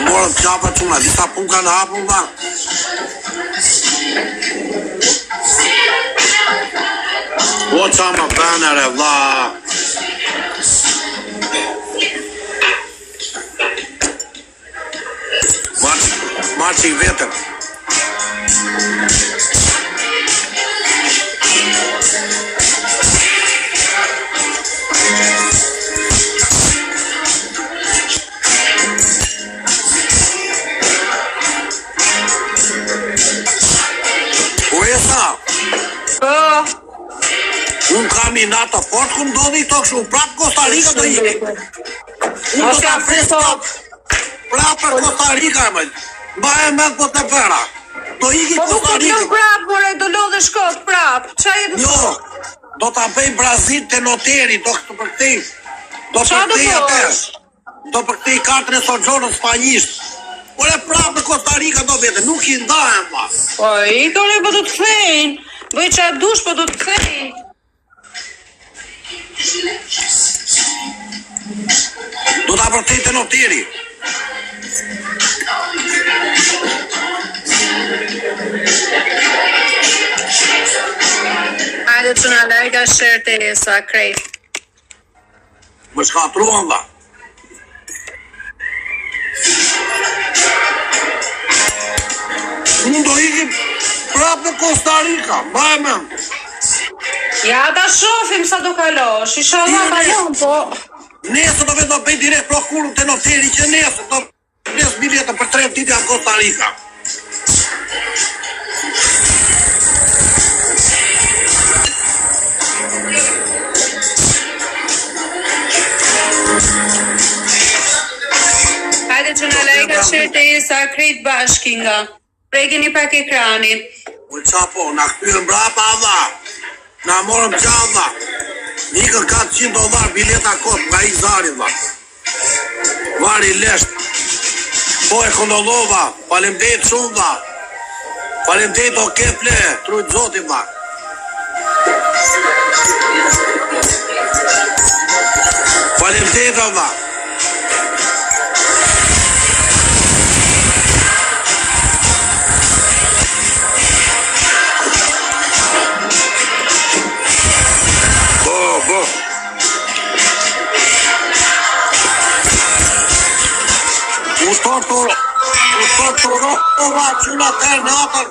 morëm qapa quna, disa pun kanë hapun dha. O qama penere vla. Marë që i vetëm. Unë kam i natë fort ku ndodhi i tokë shumë prapë Costa Rica do i. Unë do t'a fresë prapë për Costa Rica e mëjtë. Mba e mëndë po të përa. Do i ki Costa Rica. Po prapë, more, do lodhe shkot prapë. Jo, do t'a bëj Brazil të noteri, do këtë përktej. Do përktej atër. Do përktej kartën e sogjorën spanjisht. Por e prapë në Costa Rica do vete, nuk i ndahem pa. Po, i tore po do të thejnë. Bëj që a dush po do të thejnë. Do t'a përktej të noteri. Hajde që në lajka shërte e sa krejt. Më shkatruan dha. Unë do ikim prapë në Costa Rica, mbaj me. Ja ta shofim sa do kalosh, inshallah kalon, po. Nesër do vetë do bëj direkt prokurën të noteri që nesër do pres biletën për 3 ditë në Costa Rica. Hajde që në lajka shërte e sa krejt bashki nga. Prekini pak ekranin. U qapo, na këtyrën brapa dha. Na morëm qavë dha. Nikën $400 bileta kot nga i zari dha. Vari lesht. Po e kondolova, falemdejt shumë dha. Falemdejt o keple, trujt zotin dha. Falemdejt dha. Ova quna të natër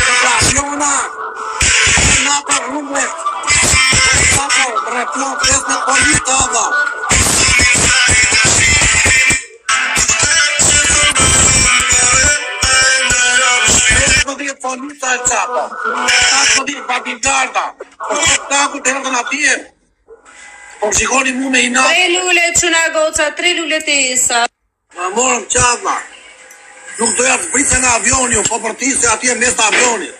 operaciona natër rrugë replon 15 policë ova 15 policë e qapo 15 bodyguarda po taku të rëndën atje po shikoni mu me i natë 3 lule quna goca 3 lule të isa ma morëm qava. Nuk doja të zbritse nga avioni, po për ti se atje mes të avionit.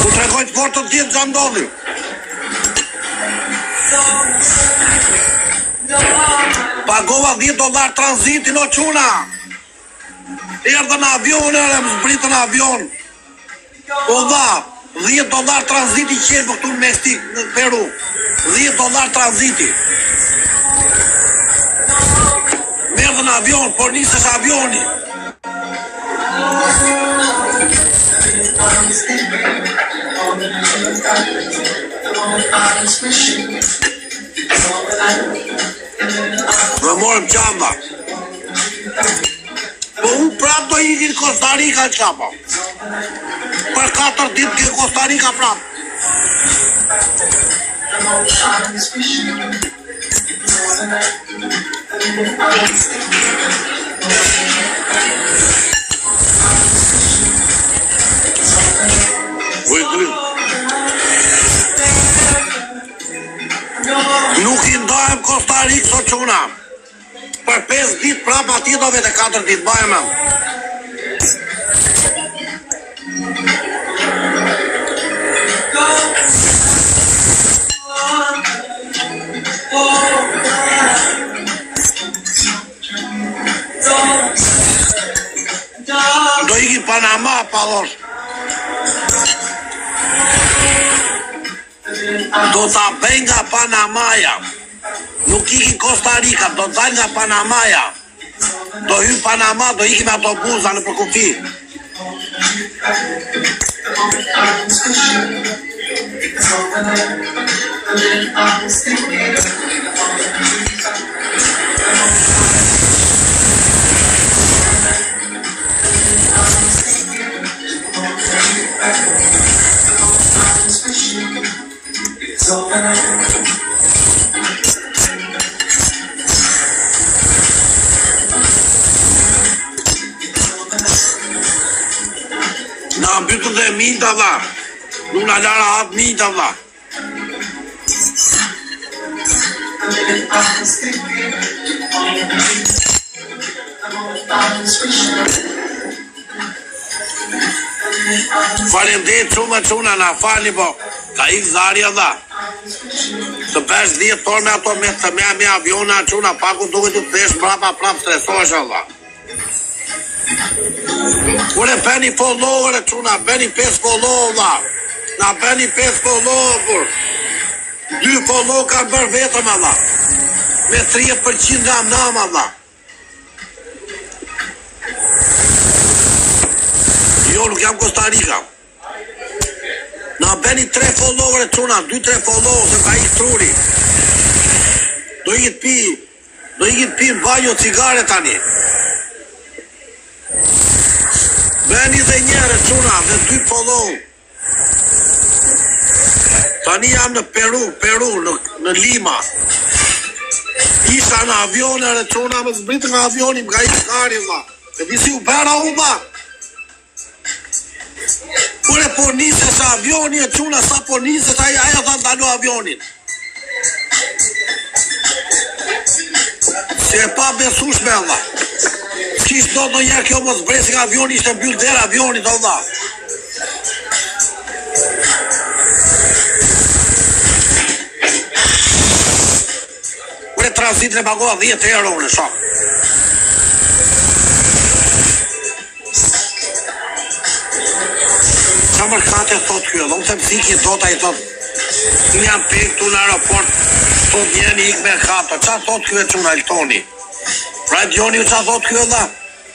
Ku tregoj të fort të tjetë që ndodhi. Pagova $10 tranzitin o quna. Erdhe në avion, më zbritë në avion. O dha, $10 tranziti qenë për këtu në Mestik, në Peru. $10 tranziti. Merdhe në avion, por nisësh avioni. Më morëm qamba. Po unë prapë do ikin Costa Rica qamba. Për 4 ditë ke Costa Rica prapë. Nuk i ndajem Costa Rica so quna. Për 5 ditë prapë ati do vete 4 ditë bajme. Do iki Panama pa dhosh. Do ta bëj nga Panamaja. Nuk ikin Costa Rica, do dal nga Panamaja. Do hy Panama, do ikim autobusa në për kufi. Na mbytën dhe minta dha. Nuk na lara atë minta dha. Faleminderit shumë çuna na falni po. Ka ik Zarja dha. Të 5-10 torë me ato me aviona çuna paku duhet të thesh brapa prap stresohesh valla. Ure bëni follower çuna, bëni 5 follower. Na bëni 5 follower. 2 follow kanë bërë vetëm valla. Me 30% nga nam valla. Jo, nuk jam Costa Rica. Na bëni 3 follower çuna, 2-3 follow se ka ik truri. Do i pi banjo cigare tani. Bëni dhe njëre çuna, dhe 2 follow. Tani jam në Peru, në Lima. Isha në avionere çuna, më zbritë nga avioni, më ka i kari vlla. E visi u bera u vlla. Kure po nises avioni e çuna, sa po nises aja tha ndalu avionin. Se e pa besushme vlla. Kish do të njerë kjo mos bresi nga avioni, ishte mbyll dera avionit vlla. Kure transitin e pagoha 10 euro në shok. Qa mërkate thot kjo, dhe unë të mësiki thot a i thot, në jam pek tu në aeroport, thot njeni ik merkato, qa thot kjo e quna Eltoni? Radioni qa thot kjo dha?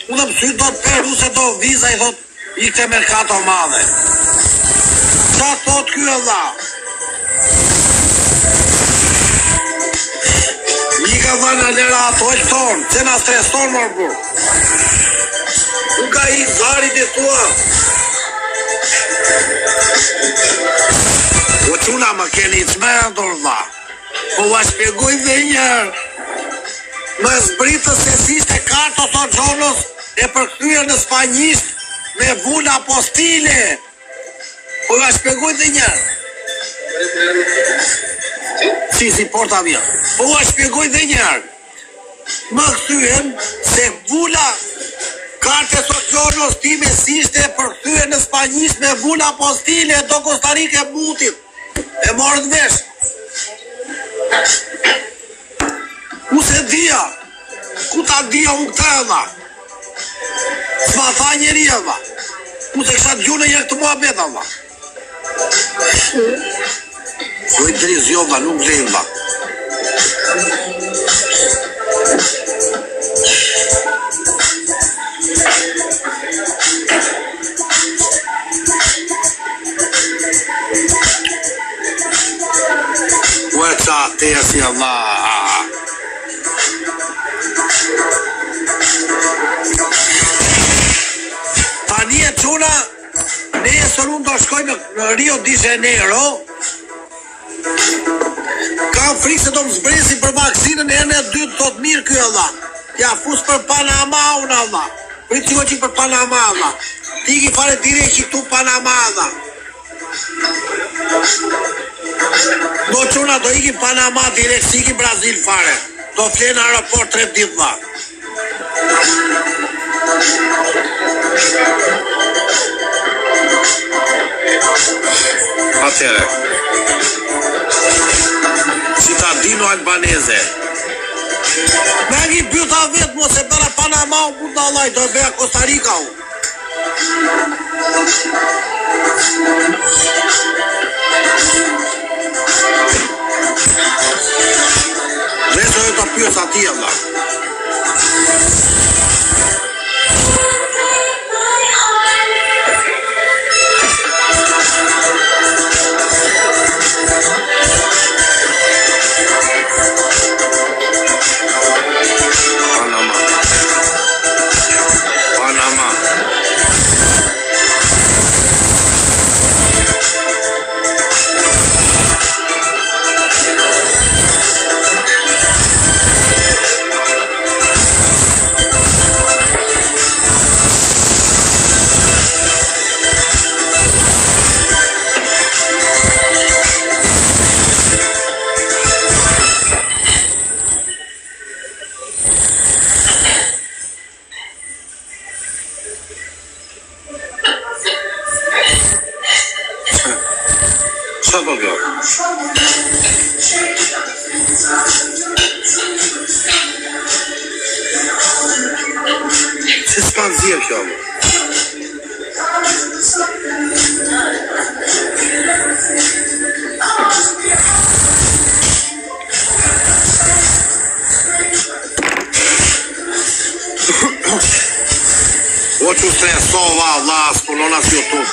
Unë mësy thot Peru se do viza i thot, ik të merkato madhe. Qa thot kjo dha? I ka dha në lera ato Elton, që na streson mërë bur. Nuk ka ik zarit e tua. Po quna më keni të mendur dha. Po va shpjegoj dhe njerë. Më zbritës se siste kartos o gjonos e përkthyer në spanjisht me vula apostile. Po va shpjegoj dhe njerë. Si porta vjen. Po va shpjegoj dhe njerë. Më kthyen se vula Karte socionos ti me siste përkthyer në spanjisht me vula apostile do Costa Rica e butit. E morët vesh. Ku se dhja? Ku ta dhja unë këta edha? S'ma tha njeri edha. Ku se kësha t'gju në njërë të mua beta edha. Ku e driz jo dha, nuk lejnë dha. Qa tesi Allah. Tani e quna, ne e sër unë do shkoj në Rio de Janeiro. Kam frikë se do më zbresi për vaksinën e në dytë, thot mirë kjo Allah. Ja fus për Panama unë Allah. Për të që për Panama Allah. Ti ki fare direkt që këtu Panama Allah. Do quna do iki Panama direkt, si iki Brazil fare. Do fle në aeroport 3 ditë dha. Atere Cittadino albanese. Me një pyta vetë mo se bëra Panama u buda Allah, do e bëja Costa Rica u. pyes atij valla. Çfarë do kjo? Si s'kan zirë kjo? O që stresova, Allah, s'punon as YouTube.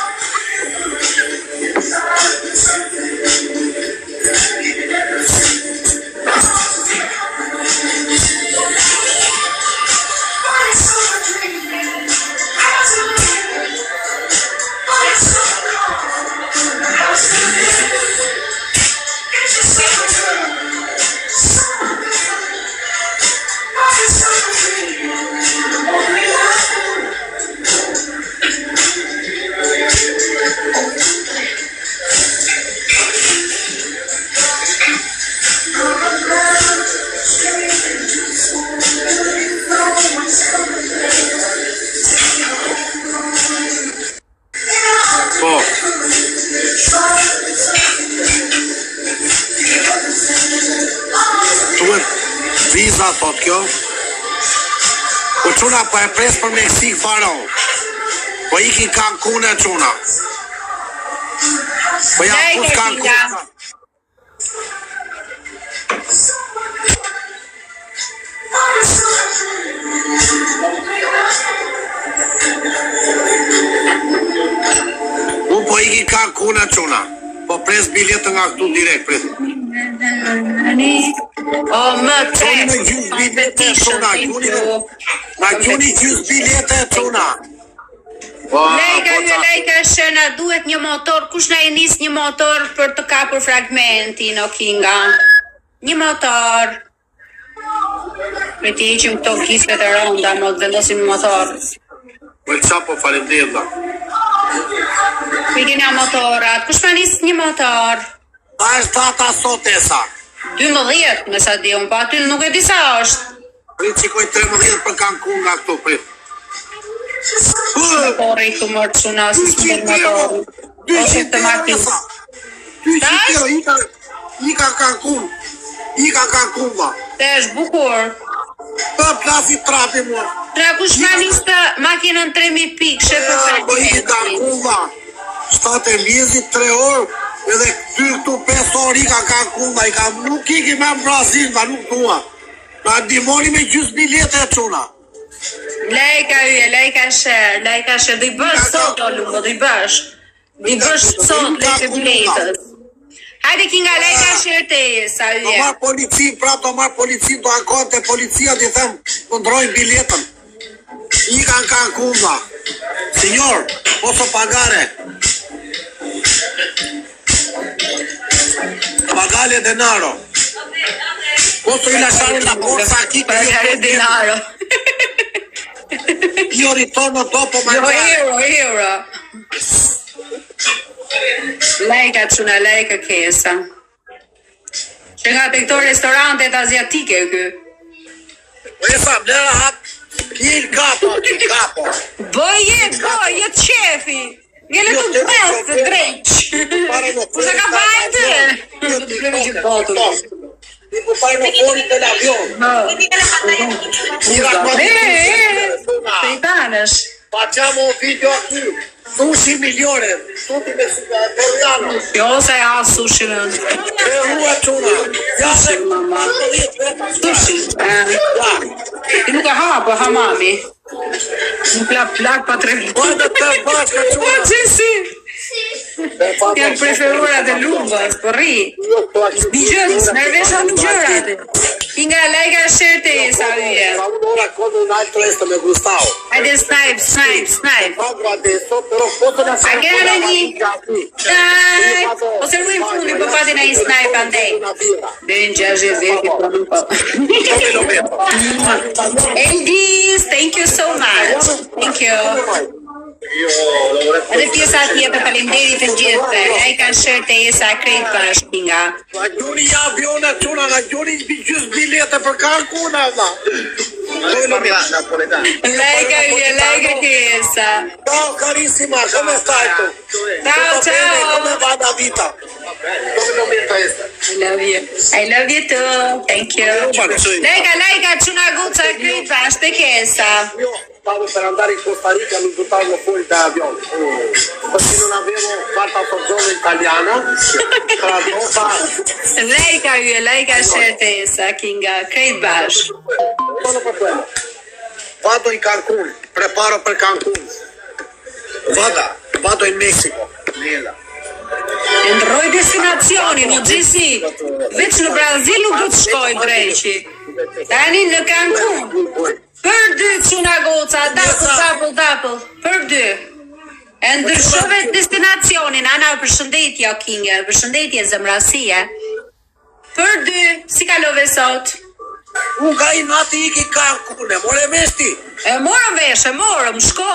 Viza thot kjo. Po çuna po e pres për Meksik faro. Po iki Cancun e çuna. Po ja pus Cancun. Po iki Cancun e çuna. Po pres biletën nga këtu direkt prit. O më tre. Na gjuni gjys bilete çuna. Lejka shëna duhet një motor. Kush na e nis një motor për të kapur fragmentin, o Kinga? Një motor. Me ti iqim këto kismet e ronda, më të vendosim një motor. Po çapo faleminderit valla. Pikina motorat. Kush ma nis një motor? A është data sot e sa? 12, me sa di unë, pa aty nuk e di sa është. Prit qikoj 13 për Cancun nga këtu, prit. Motori këtu mërë të shuna, si së mërë motori. Ose të martin. Ika Cancun. Ika Cancun, va. Te është bukur. Të plasi trapi, mua. Tra kush ma nisë makinën 3000 pikë, shë për fragmentin. Po i Cancun, va. 7 vizit, 3 orë. Edhe këtu 5 orë ika Cancun, va. Nuk iki me në Brazil, va, nuk tua. Na dimoni me gjys bilete e çuna. Lejka yje, lejka shër, do i bësh sot o lumë, do i bësh. Do i bësh sot lejke biletës. Hajde Kinga, lejka shër te sa yje. Do marr policin, do ankohet te policia, di them, do ndrojnë biletën. Ika në Cancun, va. Signor, posso pagare? Pagale denaro. Posso rilasciare la borsa qui? Pagare denaro. Io ritorno dopo Jo, euro. Lejka çuna, lejka kesa. Që nga të këto restorantet aziatike kë. Esa, blera hap. Il capo. Bëje qefi. Ngele të bësë të drejq. Kusë ka bajtë? Të blemi që botu. Tipo fare no fuori dell'avione. Te i tanësh. Facciamo un video qui. Sushi migliore. tutti messicani. Jo se ha sushi në. Rua çuna. Ja se Mama. Sushi. Ti nuk e ha, po ha mami. Nuk la plak pa 3 vite. Guarda te bashka çuna. Gjesi. Janë preferuarat e lumbës, po rri. Digjën, nervesha në gjërat. Inga, like a share te sa via. Ora con un altro esto me gustavo. Hajde snipe. Pago adesso, però posso lasciare. Agarani. Dai. Ose ruim fundi, po pati na i snipe andej. Ben 60 po nuk po. Dove lo metto? Eldis, thank you so much. Thank you. Edhe pjesa tjetër faleminderit të gjithëve. Ai kanë share te Esa krejt bashkë nga. Ma gjuni ja aviona çuna, na gjuni gjys bilete për Cancun valla. Dove lo metto? Napoletano. Like che Esa. Ciao carissima, come stai tu? Ciao, Tutto bene? ciao. Come va la vita? Dove lo metto esta? I love you too. Thank you. Like çuna goca krejt bashkë te Esa. Io stavo per andare in Costa Rica, mi buttavo fuori da avione. Perché non avevo carta soggiorno italiana. Like share te Esa Kinga krejt bashkë. Solo per quello. Vado in Cancun, preparo per Cancun. Vado in Messico. Ndroj destinacioni, nuk gjesi. Veç në Brazil nuk do të shkoj dreqi. Tani në Cancun. Për 2 çuna goca, double. Për 2. E ndryshove destinacionin, ana përshëndetje Kinga, përshëndetje zemrasie. Për 2, si kalove sot? Uga i nati iki Cancun, e more vesti. E morëm vesh, shko.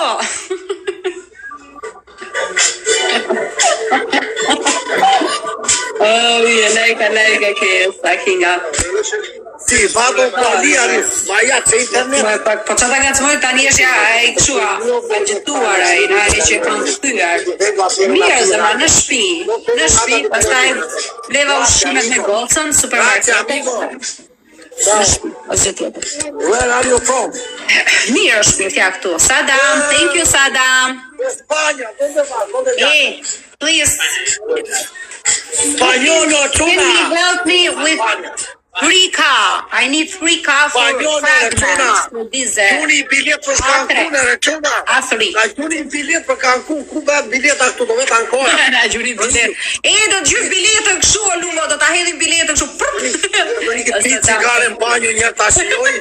Oh, like che sta Kinga. Sì, vado un po' lì, ma ja c'è internet. Po çfarë ngacmoj tani është ja ai kështu a gjetuar ai na ai që kanë thyer. Mirë zëma në shtëpi, pastaj leva ushqimet me gocën, supermarket. Where are you from? Mirë është ja këtu. Sadam, thank you Sadam. Spagna, dove va? Please. Spagnolo, Can Ciuna. you help me with 3K? I need 3K for fragments. Gjuni bilet për Cancun, Ciuna. A3. Na gjuni bilet për Cancun, ku bëhet bileta këtu, do vetë ankora. Na gjuni bilet. Do të gjysh biletën kështu o Lumo, do ta hedhim biletën kështu. Do një këtë cigare në banjo njërë ta shijoj.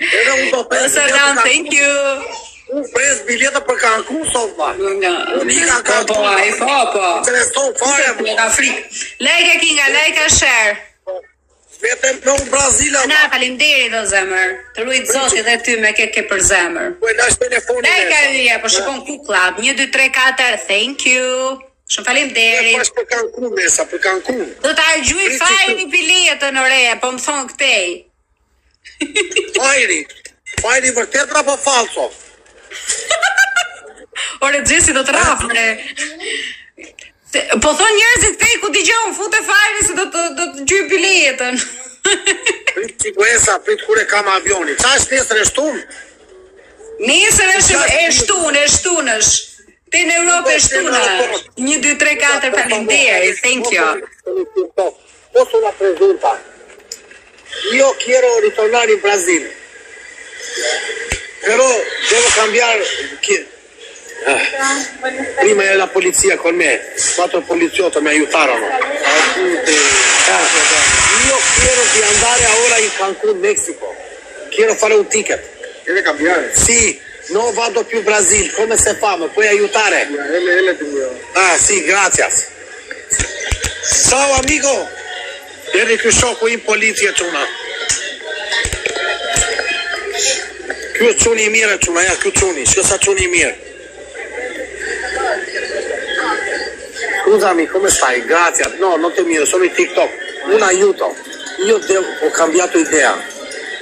Edhe unë do pres Sadam, thank you. Unë pres bileta për Cancun sot va. Nika Po. Intereson fare. Like Kinga, like share. Vetëm në Brazila. Na faleminderit o zemër. Të ruajt Zoti dhe ty me ke për zemër. Po e lash telefonin. Like yja, po shikon kuklla. 1 2 3 4, thank you. Shumë faleminderit. Pash për Cancun mesa, për Cancun. Do ta argjuj fajri biletën ore, po më thon këtej. Fajri vërtet apo falso? Ore Xhesi do të rafne. Po thon njerëzit këtej ku dëgjon fute fajri se do të gjyj biletën. Prit kur e kam avioni. Qa është nesër e shtunë? Nesër është e shtunësh. Te në Europë e shtuna. 1 2 3 4 faleminderit. Thank you. Posso una pregunta? Io quiero ritornare in Brasile. Però devo cambiare. Prima era la polizia con me, 4 poliziotti mi aiutarono. Io quiero di andare ora in Cancun, Mexico. Quiero fare un ticket. Deve cambiare? Sì, non vado più in Brasile. Come si fa? Mi puoi aiutare? Ah, sì, grazie. Ciao amico. Eri ky shoku im policia çuna. Ky është çuni i mirë çuna, ja ky çuni, shko sa çuni i mirë. Scusami, come stai? Grazie. No, non ti miro, sono in TikTok. Un aiuto. Ho cambiato idea.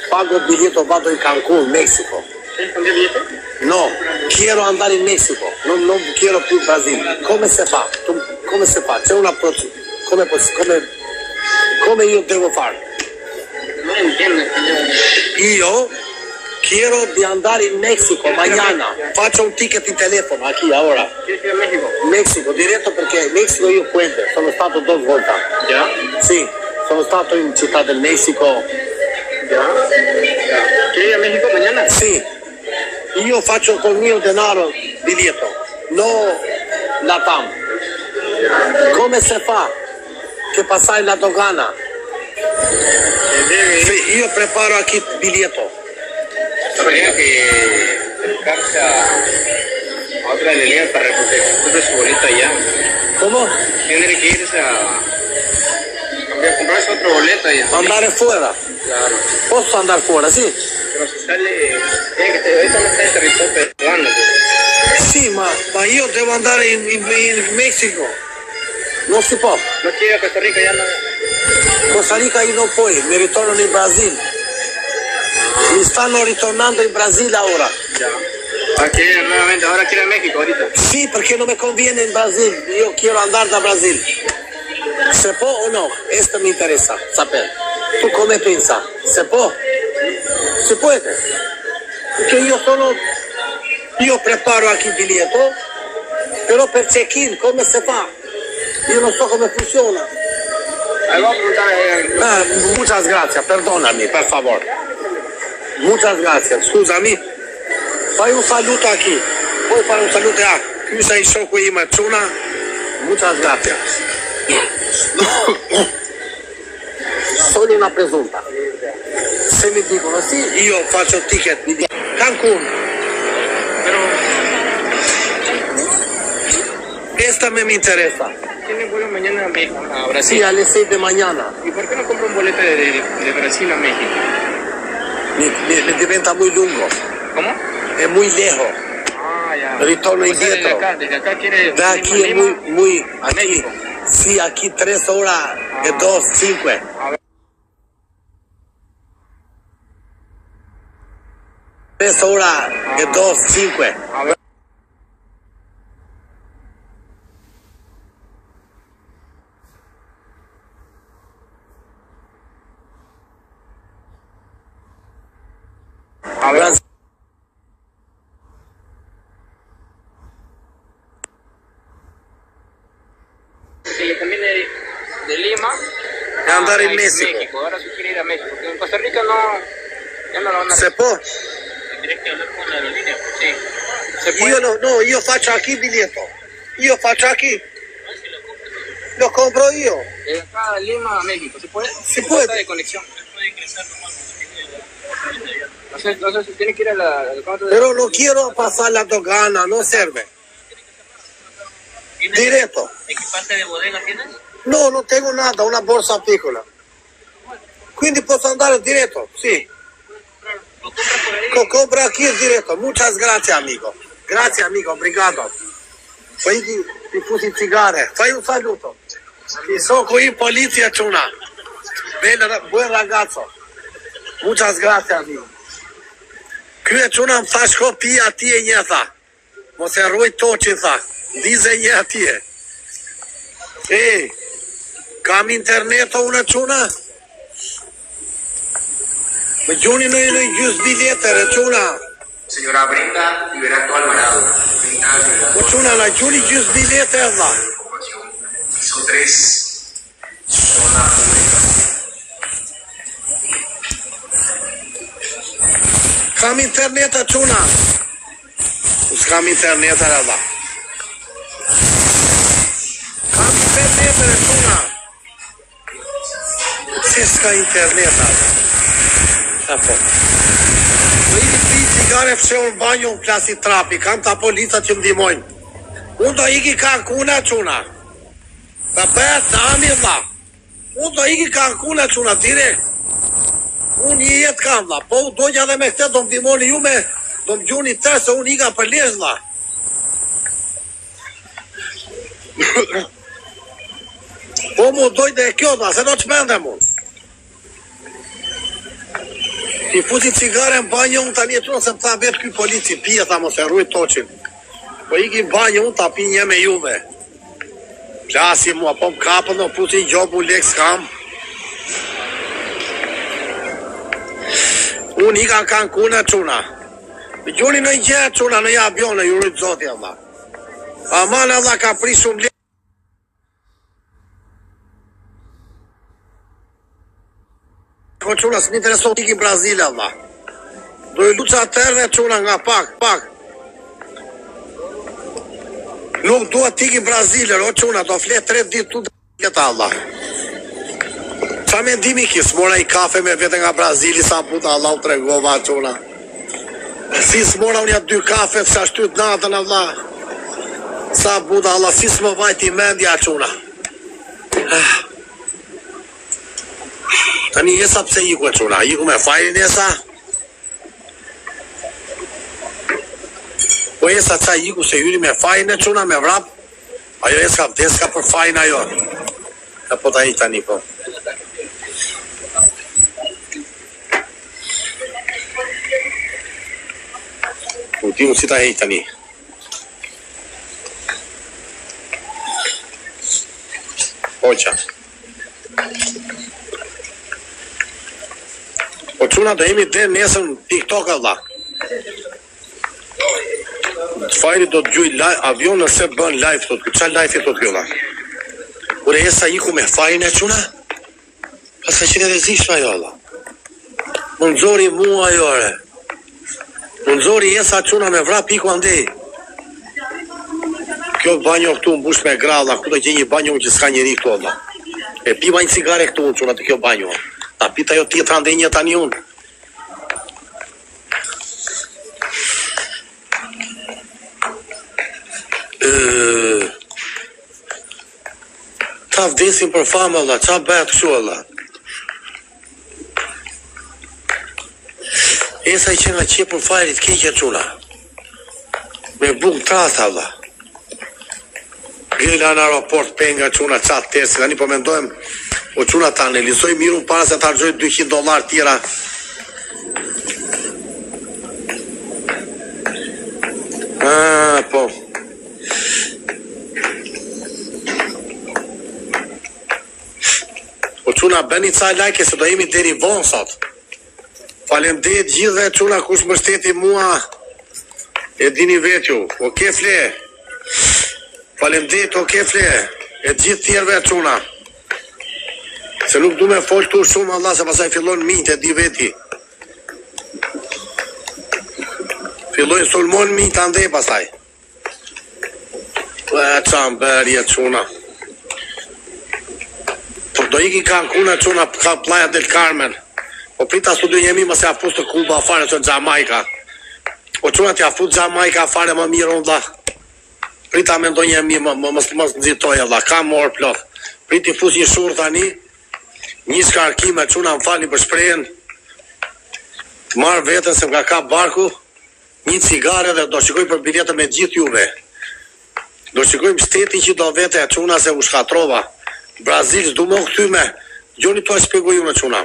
Pago il biglietto, vado in Cancun, Messico. No, quiero andare in Messico. Non quiero più Brasile. Come si fa? Come si fa? C'è una come io devo fare? Non entiendo. Io quiero de andar en México mañana. Faccio un ticket in telefono aquí ahora. ¿Quieres ir a México? México, diretto perché in Messico io puedo. Sono stato 2 volte. ¿Ya? Sì, sono stato in Città del Messico. ¿Ya? ¿Quieres ir a México mañana? Sì, io faccio col mio denaro biglietto, no la TAM. Come si fa che passare la dogana? Sì, io preparo aquí il biglietto. Habría que acercarse a otra línea para recoger su boleta allá. ¿Cómo? Tendré que irse a comprarse otro boleto y Andare fuera. claro. Posso andare fuori, sì? Pero si sale, tiene que ahorita no está en territorio peruano. Sì, ma io devo andare in Messico. Non si può. No quiere ir a Costa Rica ya no. Costa Rica io non puoi, mi ritorno in Brasile. Mi stanno ritornando in Brasile ora. Ya. Ah, quiere ir nuevamente, ahora quiere ir a México ahorita. Sì, perché non mi conviene in Brasile. Io quiero andare da Brasile. Se può o no? Questo mi interessa sapere. Tu come pensa? Se può? Si puede. Perché io preparo anche il biglietto, però per check-in come si fa? Io non so come funziona. Ahí vamos a preguntar Muchas gracias, perdonami, per favore. Muchas gracias, scusami. Fai un saluto aquí. Puoi fare un saluto a Ky sei shoku ima Chuna. Muchas gracias. Solo una presunta. Se mi dicono sì, io faccio ticket di Cancun. pero Esta me interesa. tiene vuelo mañana a Brasil. Sì, alle 6 di mañana. ¿Y por qué no compra un boleto de Brasil a México? Mi diventa muy lungo. ¿Cómo? È muy lejos. Ah, ya. Ritorno O sea, indietro. desde acá quiere Da aquí es muy aquí. México. Sí, aquí 3 horas e 2, 5. A ver. 3 horas e 2, 5. A ver. A ver. Sí, también de Lima. E andare in a Messico. Ahora sí quiere ir a México. Porque en Costa Rica no. Ya no lo van a Se può? Tendrías que hablar con la aerolínea. Sí. Se puede. Io faccio anche il biglietto. Io faccio anche. Lo compro io. De acá a Lima a México. ¿Se puede? Se puede. Falta de conexión. No sé si tiene que ir a la. Però non quiero passare la dogana, non serve. Diretto. ¿Equipaje de bodega tienes? No, non tengo nada, una borsa piccola. Quindi posso andare diretto? Sì. Lo compras por ahí. Compra aquí diretto. Muchas gracias, amico. Grazie, amico, obrigado. Poi ti fusi cigare. Fai un saluto. Sono qui in polizia, Chuna. Buon ragazzo. Muchas gracias, amico. Ky e Chuna më tha shko pi atje një tha. Mos e rruaj toqin tha. Dize një atje. Kam internet unë Chuna? Më gjuni në gjysë biletere, Chuna. Señora Brenda Liberato Alvarado. Brenda Liberato. Po Chuna, na gjuni gjysë bilete e dha. Piso 3. Zona pública. Kam internet a Chuna. S'kam internet e dha. Kam internet e Chuna. Si s'ka internet a dha. Po i pi cigare fshehur banjo në klasi trapi, kam ta policat që më ndihmojnë. Unë do iki Cancuna, Chuna. Ta bëhet nami dha. Unë do iki Cancuna, Chuna, direkt. Unë një jetë kam dha, po u dojnë edhe me këte do më ndihmoni ju me, do më gjuni të se unë ika për lesh dha. Po mu dojnë dhe kjo dha, se do të shmendem unë. I futi cigare në banjë unë tani e trunë se më tha vetë ky polici, pia tha mos e rrujt toqin. Po iki në banjë unë ta pi një me juve. Plasi mua, po më kapën në puti gjobu lek s'kam. Unë i ka Cancun e quna. Gjoni në gjë quna në avion ju rritë zoti Allah. Aman Allah ka pri shumë Ko quna s'mi intereson t'i ki Brazil Allah. Do i luqa tërve quna nga pak. Nuk duhet t'i ki Braziler, o quna, do flet 3 ditë tu dhe Allah. Qa me ndimi ki, s'mora i kafe me vete nga Brazili, sa puta Allah u tregova quna. Si s'mora unë ja 2 kafe, sa shtyt natën Allah. Sa puta Allah, si s'më vajti mendja quna. Tani jesa pse iku e quna, iku me fajrin jesa. Po jesa qa iku se hyri me fajrin e quna, me vrap. Ajo jesa vdeska për fajrin ajo. E po ta i tani po. U ti si ta hej tani. Oqa. Po quna do jemi dhe nesër në TikTok Allah. Fajri do të gjuj live, avion nëse bën live thot, qa live e thot kjo Allah. Ure esa iku me fajrin e quna? Pas ka qene dhe zishma jo Allah. Më nëzori mua jore. Më nëzori esa quna me vrap iku andej. Kjo banjo këtu më bush me gra Allah, ku do që një banjo që s'ka njëri këtu Allah. E piva një cigare këtu në quna të kjo banjo. Ta pita jo tjetra ndë një tani unë. Ta vdesin për famë Allah, qa bëhet kështu Allah. Esa i qena qe për fajrit keqe quna. Me buk trata Allah. Gjela në aeroport penga quna qatë tesi, tani po mendojmë. O quna ta analizoj miru para se të argjoj $200 tjera. Po. O quna bëni ca like se do jemi deri vonë sot. Faleminderit gjithve quna kush më shteti mua. E dini vetju. O kefle. Faleminderit o kefle. E gjithë tjerve quna. Se nuk du me folë tu shumë Allah, se pasaj fillon mintë, e di veti. Fillojnë sulmon mintë ande pasaj. Qa më bërje quna. Po do iki Cancun e quna ka Playa del Carmen. Po prita studio jemi mëse a fustë Kuba fare që në Jamaica. Po quna t'ja fut Jamaica fare më mirë unë da. Prita me ndonjë jemi më nëzitoj Allah, ka morë plot. Priti fus një shurë tani. Një shkarkime quna më falni për shprejen. Marë vetën se më ka barku. Një cigare dhe do shikoj për biletën me gjithë juve. Do shikoj më shteti që do vete e quna se u shkatrova. Brazil s'du më këtyme. Gjoni to e shpegoj ju në quna.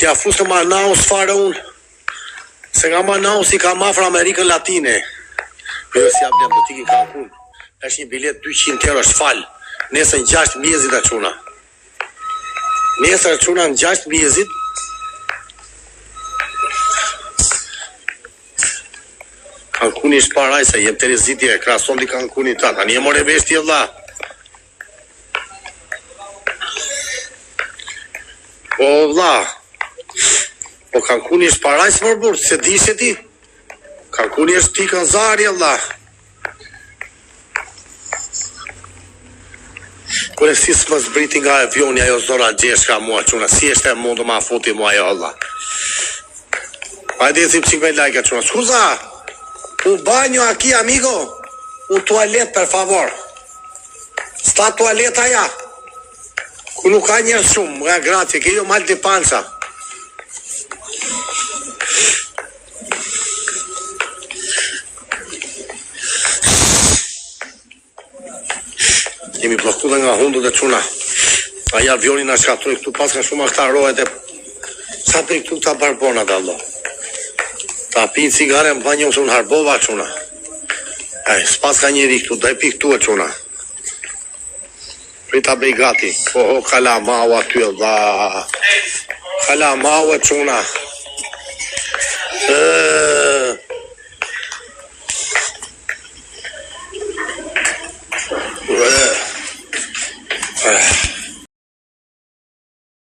Tja fusë Manaus fare unë. Se nga Manaus i ka mafra Amerikën Latine. Për si ablen do t'i ki Cancun. Është një bilet 200 euro shfal. Nesër në 6 mjezit e quna. Nesër e quna në 6 mjezit. Cancuni është paraj se jem të rezitje, krason di Cancuni ta. Tani e more veshti e vla. O vla. Po Cancuni është paraj së mërbur, se di se ti. Cancuni është ti kënzari e vla. Kure si s'më zbriti nga avioni ajo zora gjeshka mua quna, si eshte mundu ma futi mua ajo Allah. Hajde si pësik me like quna. Scusa, un baño aquí amigo, un toalet per favor. Sta toaleta ja. Ku nuk ka njerë shumë, grazie, che io mal di pancia. Jemi bloku dhe nga hundu dhe quna. Aja avioni nga shkatroj këtu, pas ka shumë aktarohet e sa për këtu ta barbona dhe Allah. Ta pi cigare më banjo se unë harbova quna. S'pas ka njeri këtu, da e pi këtu e quna. Prita bej gati. Oho, kala ma o aty e dha. Kala ma u çuna.